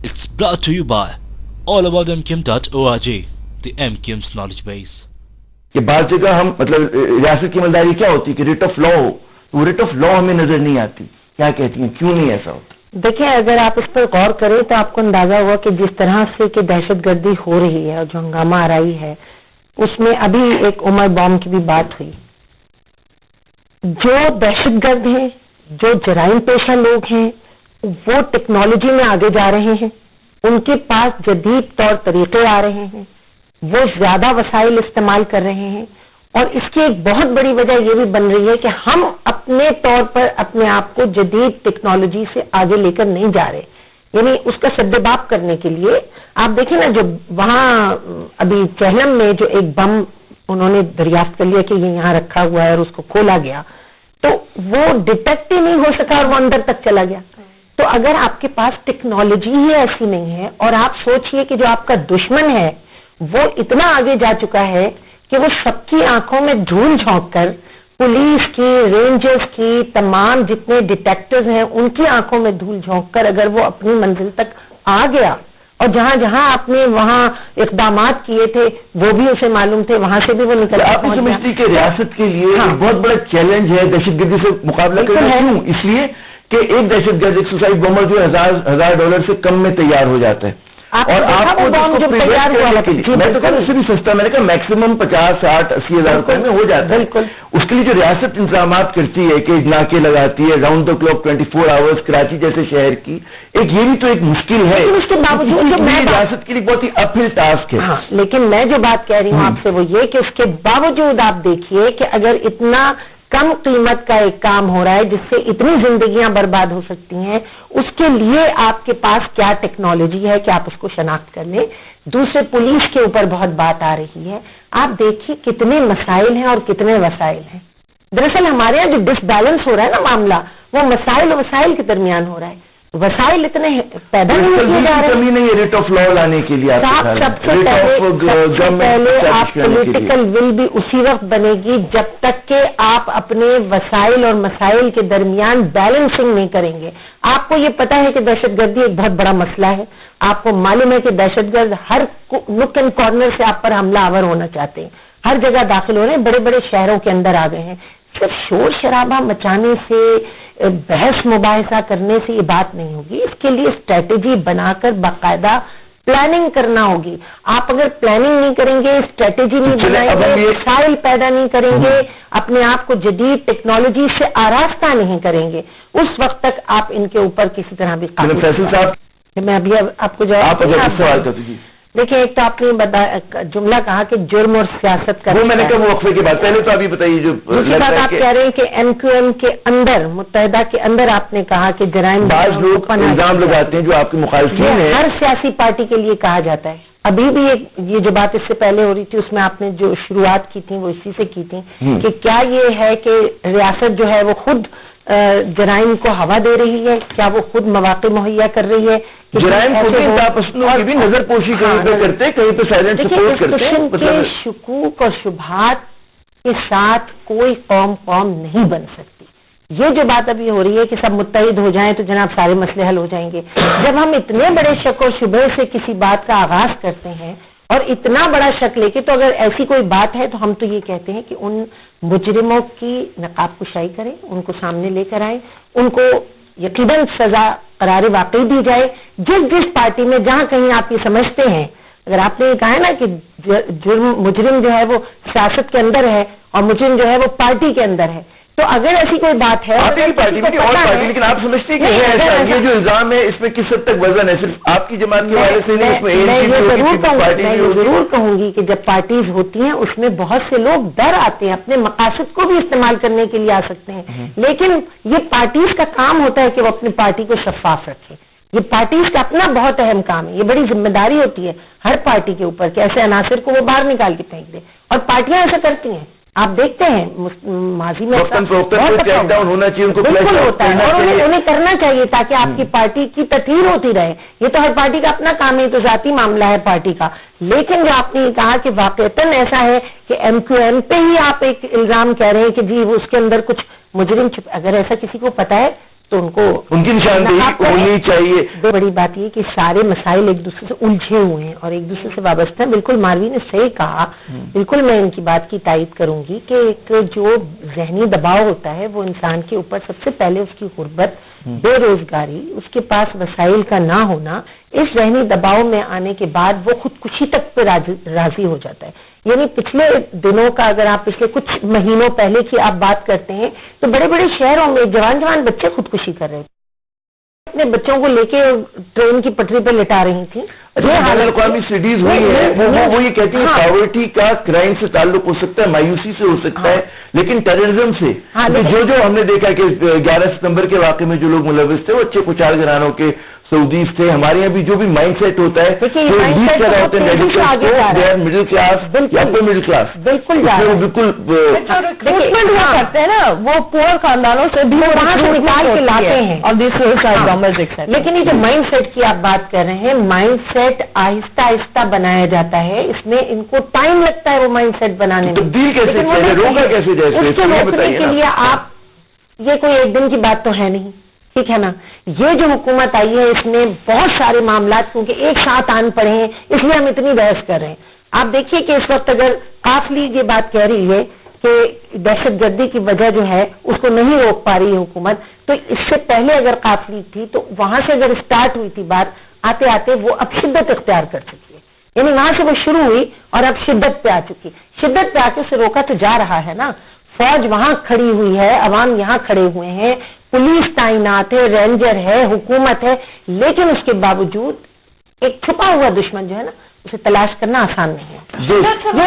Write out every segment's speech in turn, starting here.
It's brought to you by allaboutmkim.org, the MKIM's knowledge base. کہ بعض جگہ ہم مطلب ریاست کی عملداری کیا ہوتی ہے کہ ریٹ آف لا ہو، تو ریٹ آف لا ہمیں نظر نہیں آتی. کیا کہتی ہیں کیوں نہیں ایسا ہوتا؟ دیکھیں اگر آپ اس پر غور کریں تو آپ کو اندازہ ہوا کہ جس طرح سے کہ دہشت گردی ہو رہی ہے اور جو ہنگامہ آرائی ہے اس میں ابھی ایک عمر بام کی بھی بات ہوئی. جو دہشت گرد ہیں، جو جرائم پیشہ لوگ ہیں، وہ ٹیکنالوجی میں آگے جا رہے ہیں، ان کے پاس جدید طور طریقے آ رہے ہیں، وہ زیادہ وسائل استعمال کر رہے ہیں، اور اس کی ایک بہت بڑی وجہ یہ بھی بن رہی ہے کہ ہم اپنے طور پر اپنے آپ کو جدید ٹیکنالوجی سے آگے لے کر نہیں جا رہے. یعنی اس کا سدباب کرنے کے لیے آپ دیکھیں نا، جو وہاں ابھی چہلم میں جو ایک بم انہوں نے دریافت کر لیا کہ یہ یہاں رکھا ہوا ہے اور اس کو کھولا گیا، تو وہ ڈیٹیکٹ ہی نہیں ہو سکا اور وہ اندر تک چلا گیا. تو اگر آپ کے پاس ٹیکنالوجی ہی ایسی نہیں ہے، اور آپ سوچئے کہ جو آپ کا دشمن ہے وہ اتنا آگے جا چکا ہے کہ وہ سب کی آنکھوں میں دھول جھونک کر، پولیس کی، رینجرز کی، تمام جتنے ڈیٹیکٹرز ہیں ان کی آنکھوں میں دھول جھونک کر اگر وہ اپنی منزل تک آ گیا، اور جہاں جہاں آپ نے وہاں اقدامات کیے تھے وہ بھی اسے معلوم تھے، وہاں سے بھی وہ نکل. آپ نہیں سمجھتی کہ ریاست کے لیے بہت بڑا چیلنج ہے دہشت گردی سے مقابلہ کرنا؟ کیوں؟ اس لیے کہ ایک دہشت گرد، ایک سوسائڈ بمبر جو $1000 سے کم میں تیار ہو جاتا ہے، اور آپ کو میں تو کہا اس سے بھی سستا، میں نے کہا میکسیمم 50, 60, 80 ہزار روپے میں ہو جاتا ہے. اس کے لیے جو ریاست انتظامات کرتی ہے کہ ناکے لگاتی ہے round the clock 24 hours, Karachi جیسے شہر کی، ایک یہ بھی تو ایک مشکل ہے. اس کے باوجود ریاست کے لیے بہت ہی اپ ہل ٹاسک ہے. لیکن میں جو بات کہہ رہی ہوں آپ سے وہ یہ کہ اس کے باوجود آپ دیکھیے کہ اگر اتنا کم قیمت کا ایک کام ہو رہا ہے جس سے اتنی زندگیاں برباد ہو سکتی ہیں، اس کے لیے آپ کے پاس کیا ٹیکنالوجی ہے کہ آپ اس کو شناخت کر لیں. دوسرے پولیس کے اوپر بہت بات آ رہی ہے. آپ دیکھیے کتنے مسائل ہیں اور کتنے وسائل ہیں. دراصل ہمارے یہاں جو ڈس بیلنس ہو رہا ہے نا معاملہ، وہ مسائل اور وسائل کے درمیان ہو رہا ہے. وسائل اتنے پیدا نہیں کیے جا رہے ہیں. ریٹ آف لا لانے کے لیے سب سے پہلے آپ پولیٹیکل ول بھی اسی وقت بنے گی جب تک کہ آپ اپنے وسائل اور مسائل کے درمیان بیلنسنگ نہیں کریں گے. آپ کو یہ پتا ہے کہ دہشت گردی ایک بہت بڑا مسئلہ ہے. آپ کو معلوم ہے کہ دہشت گرد ہر نک اینڈ کارنر سے آپ پر حملہ آور ہونا چاہتے ہیں، ہر جگہ داخل ہو رہے ہیں، بڑے بڑے شہروں کے اندر آ گئے ہیں. صرف شور شرابہ مچانے سے، بحث مباحثہ کرنے سے یہ بات نہیں ہوگی. اس کے لیے اسٹریٹجی بنا کر باقاعدہ پلاننگ کرنا ہوگی. آپ اگر پلاننگ نہیں کریں گے، اسٹریٹجی نہیں بنائیں گے، وسائل پیدا نہیں کریں گے، اپنے آپ کو جدید ٹیکنالوجی سے آراستہ نہیں کریں گے، اس وقت تک آپ ان کے اوپر کسی طرح بھی قابل. میں ابھی آپ کو جواب دیکھیں، ایک تو آپ نے جملہ کہا کہ جرم اور سیاست کا، وہ میں نے کہا وہ وقفے کے بعد، پہلے تو ابھی بتائیے. جو دوسری بات آپ کہہ رہے ہیں کہ MQM کے اندر، متحدہ کے اندر آپ نے کہا کہ جرائم، بعض لوگ الزام لگاتے ہیں جو آپ کے مخالفین ہیں. ہر سیاسی پارٹی کے لیے کہا جاتا ہے. ابھی بھی یہ جو بات اس سے پہلے ہو رہی تھی اس میں آپ نے جو شروعات کی تھی وہ اسی سے کی تھی کہ کیا یہ ہے کہ ریاست جو ہے وہ خود جرائم کو ہوا دے رہی ہے، کیا وہ خود مواقع مہیا کر رہی ہے. جرائم کی بھی نظر پوشی کہیں پہ کرتے، کہیں پہ سائلنٹ سپورٹ کرتے ہیں. شکوک اور شبہات کے ساتھ کوئی قوم نہیں بن سکتی. یہ جو بات ابھی ہو رہی ہے کہ سب متحد ہو جائیں تو جناب سارے مسئلے حل ہو جائیں گے. جب ہم اتنے بڑے شک و شبہ سے کسی بات کا آغاز کرتے ہیں اور اتنا بڑا شک لے کے، تو اگر ایسی کوئی بات ہے تو ہم تو یہ کہتے ہیں کہ ان مجرموں کی نقاب کشائی کریں، ان کو سامنے لے کر آئیں، ان کو یقیناً سزا قرار واقعی دی جائے. جس پارٹی میں جہاں کہیں آپ یہ سمجھتے ہیں، اگر آپ نے یہ کہا ہے نا کہ مجرم جو ہے وہ سیاست کے اندر ہے اور مجرم جو ہے وہ پارٹی کے اندر ہے، تو اگر ایسی کوئی بات ہے آپ کی پارٹی میں اور پارٹی، لیکن آپ سمجھتے ہیں کہ یہ جو الزام ہے اس میں کس حد تک وزن ہے؟ صرف آپ کی جماعت کے حوالے سے نہیں، اس میں میں یہ ضرور کہوں گی کہ جب پارٹیز ہوتی ہیں اس میں بہت سے لوگ ڈر آتے ہیں، اپنے مقاصد کو بھی استعمال کرنے کے لیے آ سکتے ہیں، لیکن یہ پارٹیز کا کام ہوتا ہے کہ وہ اپنی پارٹی کو شفاف رکھیں. یہ پارٹیز کا اپنا بہت اہم کام ہے. یہ بڑی ذمہ داری ہوتی ہے ہر پارٹی کے اوپر کہ ایسے عناصر کو وہ باہر نکال کے پھینک دے، اور پارٹیاں ایسا کرتی ہیں. آپ دیکھتے ہیں ماضی میں بالکل ہوتا ہے، اور انہیں کرنا چاہیے تاکہ آپ کی پارٹی کی تطہیر ہوتی رہے. یہ تو ہر پارٹی کا اپنا کام ہے، تو ذاتی معاملہ ہے پارٹی کا. لیکن جو آپ نے یہ کہا کہ واقعتاً ایسا ہے کہ MQM پہ ہی آپ ایک الزام کہہ رہے ہیں کہ جی اس کے اندر کچھ مجرم اگر ایسا کسی کو پتا ہے تو ان کو ان کی نشاندہی ہونی چاہیے. بڑی بات یہ کہ سارے مسائل ایک دوسرے سے الجھے ہوئے ہیں اور ایک دوسرے سے وابستہ ہیں. بالکل ماروی نے صحیح کہا, بالکل میں ان کی بات کی تائید کروں گی کہ ایک جو ذہنی دباؤ ہوتا ہے وہ انسان کے اوپر سب سے پہلے اس کی غربت, بے روزگاری, اس کے پاس وسائل کا نہ ہونا, اس ذہنی دباؤ میں آنے کے بعد وہ خودکشی تک پہ راضی ہو جاتا ہے. یعنی پچھلے دنوں کا اگر آپ پچھلے کچھ مہینوں پہلے کی آپ بات کرتے ہیں تو بڑے بڑے شہروں میں جوان بچے خودکشی کر رہے تھے, اپنے بچوں کو لے کے ٹرین کی پٹری پہ لٹا رہی تھی. بین الاقوامی سٹیز ہوئی ہے, وہ یہ کہتی ہے پاورٹی کا کرائم سے تعلق ہو سکتا ہے, مایوسی سے ہو سکتا ہے, لیکن ٹیررزم سے جو ہم نے دیکھا کہ 11 ستمبر کے واقعے میں جو لوگ ملوث تھے وہ اچھے کچھ گھرانوں کے سعودیز تھے. ہمارے یہاں بھی جو بھی مائنڈ سیٹ ہوتا ہے مڈل کلاس یا اپر مڈل کلاس, بالکل کرتے ہیں نا, وہ پور خاندانوں سے بھی وہاں سے نکال کے لاتے ہیں. لیکن یہ جو مائنڈ سیٹ کی آپ بات کر رہے ہیں, مائنڈ سیٹ آہستہ آہستہ بنایا جاتا ہے, اس میں ان کو ٹائم لگتا ہے وہ مائنڈ سیٹ بنانے میں. اس کو روکنے کے لیے آپ, یہ کوئی ایک دن کی بات تو ہے نہیں, ٹھیک ہے نا. یہ جو حکومت آئی ہے اس میں بہت سارے معاملات کیونکہ ایک ساتھ آن پڑے ہیں, اس لیے ہم اتنی بحث کر رہے ہیں. آپ دیکھیے کہ اس وقت اگر قاف لیگ یہ بات کہہ رہی ہے کہ دہشت گردی کی وجہ جو ہے اس کو نہیں روک پا رہی ہے حکومت, تو اس سے پہلے اگر قاف لیگ تھی تو وہاں سے اگر اسٹارٹ ہوئی تھی بات, آتے آتے وہ اب شدت اختیار کر چکی ہے. یعنی وہاں سے وہ شروع ہوئی اور اب شدت پہ آ چکی. شدت پہ آ کے اسے روکا تو جا رہا ہے نا. فوج وہاں کھڑی ہوئی ہے, عوام یہاں کھڑے ہوئے ہیں, پولیس تعینات ہے, رینجر ہے, حکومت ہے, لیکن اس کے باوجود ایک چھپا ہوا دشمن جو ہے نا اسے تلاش کرنا آسان نہیں ہے. یہ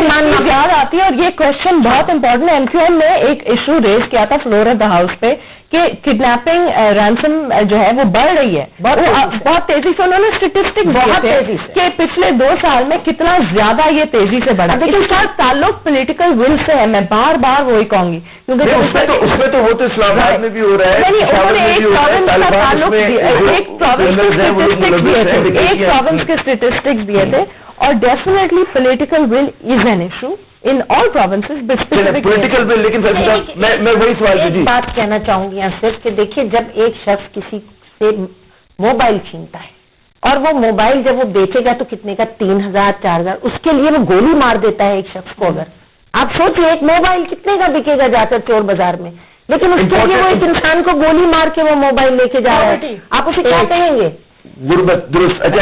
ماننا یاد آتی ہے, اور یہ کوشچن بہت امپورٹنٹ ہے. MQM نے ایک ایشو ریز کیا تھا فلور آف دا ہاؤس پہ کہ کڈنیپنگ رینسم جو ہے وہ بڑھ رہی ہے بہت تیزی سے. انہوں نے اسٹیٹسٹک بہت تیزی سے کہ پچھلے 2 سال میں کتنا زیادہ یہ تیزی سے بڑھا. اس کا تعلق پولیٹیکل ول سے ہے, میں بار بار وہی کہوں گی, کیونکہ اس میں تو وہ تو اسلام آباد میں بھی ہو رہا ہے. انہوں نے ایک پروونس کا تعلق, ایک پروونس کے اسٹیٹسٹکس دیے تھے, اور definitely political will is an issue in all provinces, but political bill. لیکن میں وہی سوال بات کہنا چاہوں گی یہاں صرف کہ دیکھیے, جب ایک شخص کسی سے موبائل چھینتا ہے اور وہ موبائل جب وہ بیچے گا تو کتنے کا, 3,000 4,000, اس کے لیے وہ گولی مار دیتا ہے ایک شخص کو. اگر آپ سوچیں ایک موبائل کتنے کا بکے گا جا کر چور بازار میں, لیکن اس کے لیے وہ ایک انسان کو گولی مار کے وہ موبائل لے کے جا رہا ہے, آپ اسے کیا کہیں گے؟ غربت. درست. اچھا